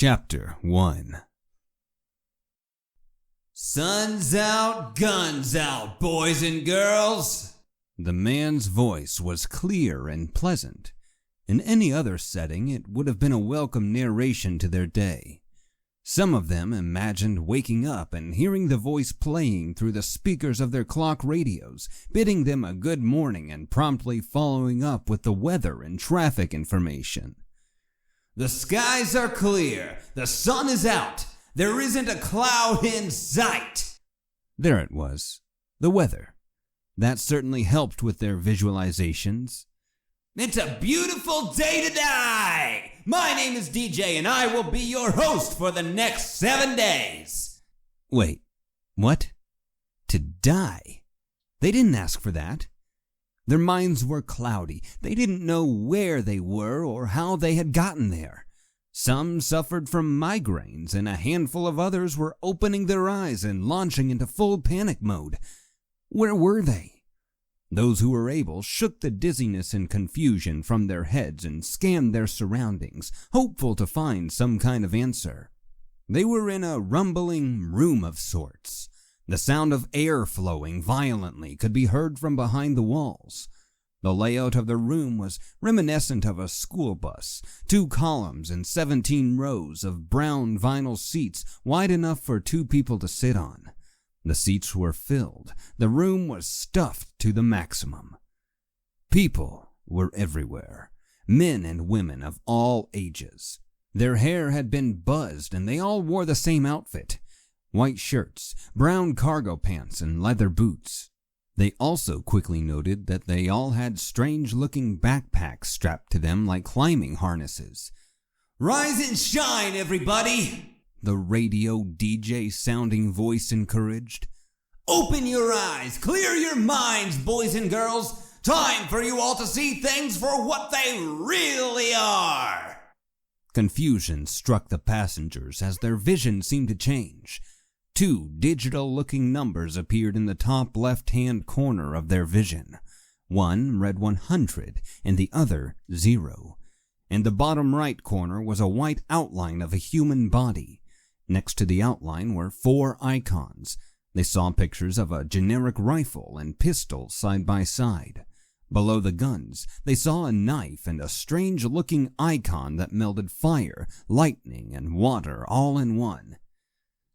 Chapter 1. Sun's out, guns out, boys and girls. The man's voice was clear and pleasant. In any other setting, it would have been a welcome narration to their day. Some of them imagined waking up and hearing the voice playing through the speakers of their clock radios, bidding them a good morning and promptly following up with the weather and traffic information. The skies are clear. The sun is out. There isn't a cloud in sight. There it was, the weather. That certainly helped with their visualizations. It's a beautiful day to die. My name is DJ and I will be your host for the next 7 days. Wait, what? To die? They didn't ask for that. Their minds were cloudy. They didn't know where they were or how they had gotten there. Some suffered from migraines, and a handful of others were opening their eyes and launching into full panic mode. Where were they? Those who were able shook the dizziness and confusion from their heads and scanned their surroundings, hopeful to find some kind of answer. They were in a rumbling room of sorts. The sound of air flowing violently could be heard from behind the walls. The layout of the room was reminiscent of a school bus, 2 columns and 17 rows of brown vinyl seats wide enough for 2 people to sit on. The seats were filled. The room was stuffed to the maximum. People were everywhere, men and women of all ages. Their hair had been buzzed and they all wore the same outfit. White shirts, brown cargo pants, and leather boots. They also quickly noted that they all had strange-looking backpacks strapped to them like climbing harnesses. Rise and shine, everybody! The radio DJ-sounding voice encouraged. Open your eyes, clear your minds, boys and girls. Time for you all to see things for what they really are. Confusion struck the passengers as their vision seemed to change. 2 digital-looking numbers appeared in the top left-hand corner of their vision. One read 100 and the other 0. In the bottom right corner was a white outline of a human body. Next to the outline were 4 icons. They saw pictures of a generic rifle and pistol side by side. Below the guns, they saw a knife and a strange-looking icon that melded fire, lightning, and water all in one.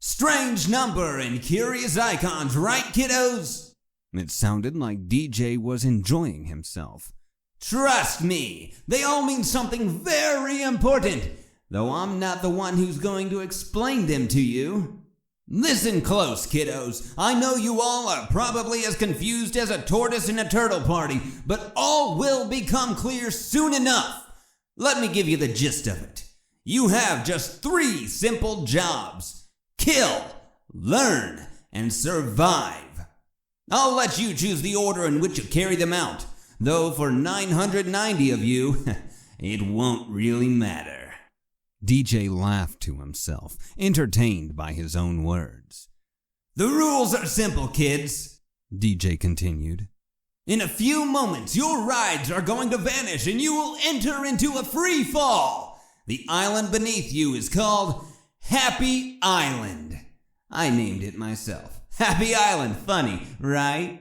Strange number and curious icons, right, kiddos? It sounded like DJ was enjoying himself. Trust me, they all mean something very important, though I'm not the one who's going to explain them to you. Listen close, kiddos. I know you all are probably as confused as a tortoise in a turtle party, but all will become clear soon enough. Let me give you the gist of it. You have just 3 simple jobs. Kill, learn, and survive. I'll let you choose the order in which you carry them out, though for 990 of you, it won't really matter. DJ laughed to himself, entertained by his own words. The rules are simple, kids, DJ continued. In a few moments, your rides are going to vanish and you will enter into a free fall. The island beneath you is called Happy Island. I named it myself. Happy Island, funny, right?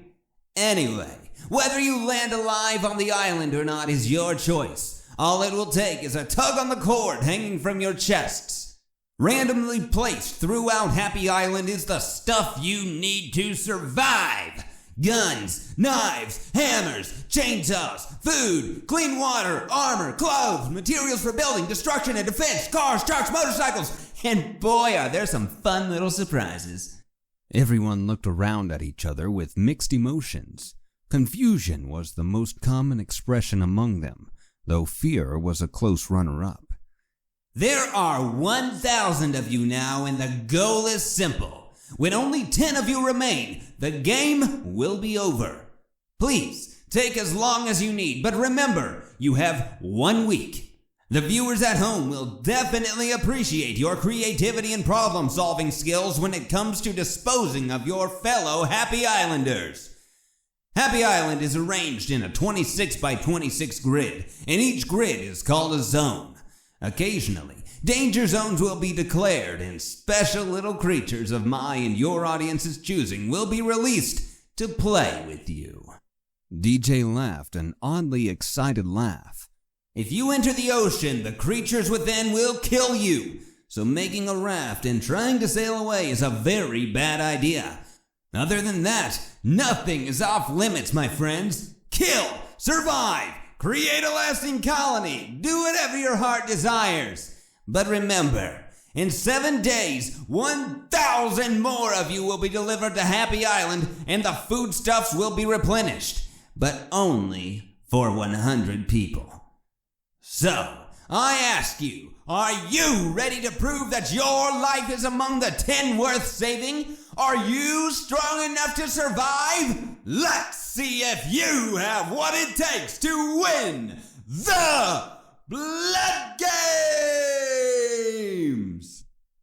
Anyway, whether you land alive on the island or not is your choice. All it will take is a tug on the cord hanging from your chests. Randomly placed throughout Happy Island is the stuff you need to survive. Guns, knives, hammers, chainsaws, food, clean water, armor, clothes, materials for building, destruction and defense, cars, trucks, motorcycles, and boy are there some fun little surprises. Everyone looked around at each other with mixed emotions. Confusion was the most common expression among them, though fear was a close runner-up. There are 1,000 of you now, and the goal is simple. When only 10 of you remain, the game will be over. Please, take as long as you need, but remember, you have 1 week. The viewers at home will definitely appreciate your creativity and problem-solving skills when it comes to disposing of your fellow Happy Islanders. Happy Island is arranged in a 26 by 26 grid, and each grid is called a zone. Occasionally, danger zones will be declared, and special little creatures of my and your audience's choosing will be released to play with you. DJ laughed an oddly excited laugh. If you enter the ocean, the creatures within will kill you, so making a raft and trying to sail away is a very bad idea. Other than that, nothing is off limits, my friends. Kill, survive, create a lasting colony, do whatever your heart desires. But remember, in 7 days, 1,000 more of you will be delivered to Happy Island and the foodstuffs will be replenished, but only for 100 people. So, I ask you, are you ready to prove that your life is among the 10 worth saving? Are you strong enough to survive? Let's see if you have what it takes to win the Bloodgames!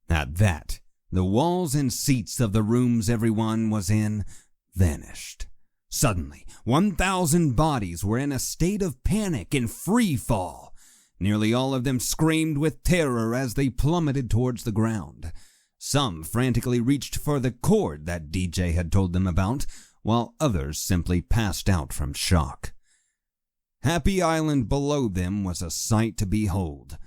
At that, the walls and seats of the rooms everyone was in vanished. Suddenly, 1,000 bodies were in a state of panic and free fall. Nearly all of them screamed with terror as they plummeted towards the ground. Some frantically reached for the cord that DJ had told them about, while others simply passed out from shock. Happy Island below them was a sight to behold.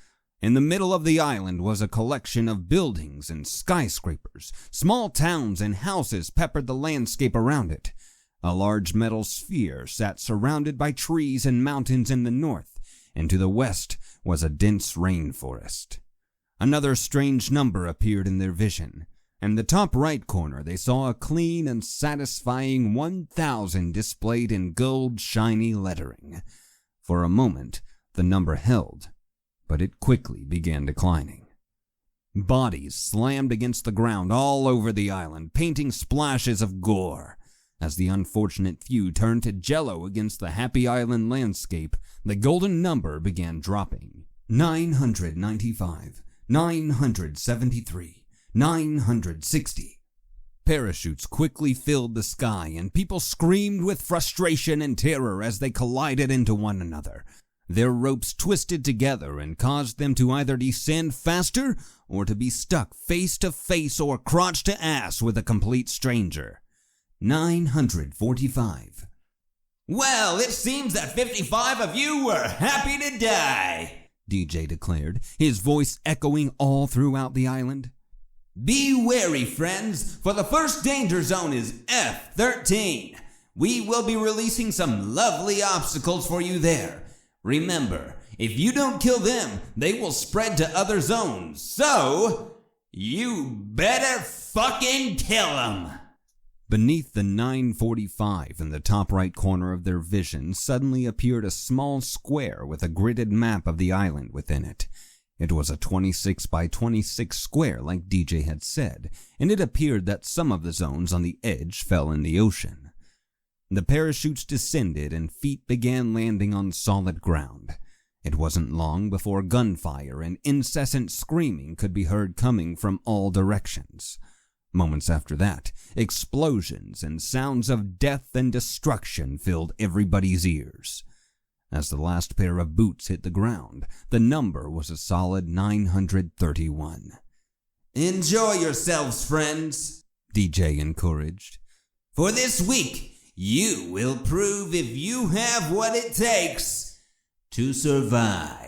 In the middle of the island was a collection of buildings and skyscrapers. Small towns and houses peppered the landscape around it. A large metal sphere sat surrounded by trees and mountains in the north, and to the west was a dense rainforest. Another strange number appeared in their vision. In the top right corner they saw a clean and satisfying 1,000 displayed in gold shiny lettering. For a moment the number held, but it quickly began declining. Bodies slammed against the ground all over the island, painting splashes of gore. As the unfortunate few turned to jello against the Happy Island landscape, the golden number began dropping. 995, 973, 960. Parachutes quickly filled the sky, and people screamed with frustration and terror as they collided into one another. Their ropes twisted together and caused them to either descend faster or to be stuck face to face or crotch to ass with a complete stranger. 945. Well, it seems that 55 of you were happy to die, DJ declared, his voice echoing all throughout the island. Be wary, friends, for the first danger zone is F13. We will be releasing some lovely obstacles for you there. Remember, if you don't kill them, they will spread to other zones, so you better fucking kill them. Beneath the 945 in the top right corner of their vision suddenly appeared a small square with a gridded map of the island within it. It was a 26 by 26 square like DJ had said, and it appeared that some of the zones on the edge fell in the ocean. The parachutes descended and feet began landing on solid ground. It wasn't long before gunfire and incessant screaming could be heard coming from all directions. Moments after that, explosions and sounds of death and destruction filled everybody's ears. As the last pair of boots hit the ground, the number was a solid 931. Enjoy yourselves, friends, DJ encouraged. For this week, you will prove if you have what it takes to survive.